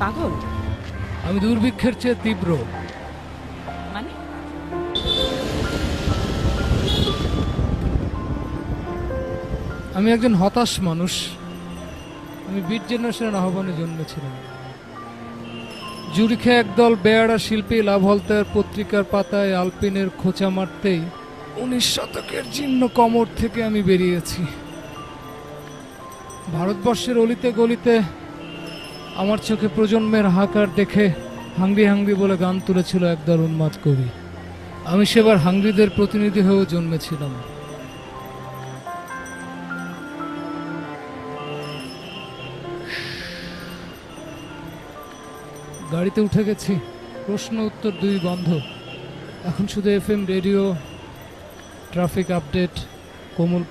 পাগল? আমি দুর্ভিক্ষের চেয়ে তীব্র। মানে? আমি একজন হতাশ মানুষ। আমি বিট জেনারেশনের আহ্বানে জন্মেছিলাম। জুরিখে একদল বেয়ারা শিল্পী লাভলতার পত্রিকার পাতায় আলপিনের খোঁচা মারতেই 19 শতকের জীর্ণ কমর থেকে আমি বেরিয়েছি। ভারতবর্ষের অলিতে গলিতে আমার চোখে প্রজন্মের হাহাকার দেখে হাংরি হাংরি বলে গান তুলেছিল একদল উন্মাদ কবি। আমি সেবার হাংরিদের প্রতিনিধি হয়েও জন্মেছিলাম। গাড়িতে উঠে গেছি, প্রশ্ন উত্তর দুই বন্ধ। এখন শুধু FM রেডিও, ট্রাফিক আপডেট, কোমল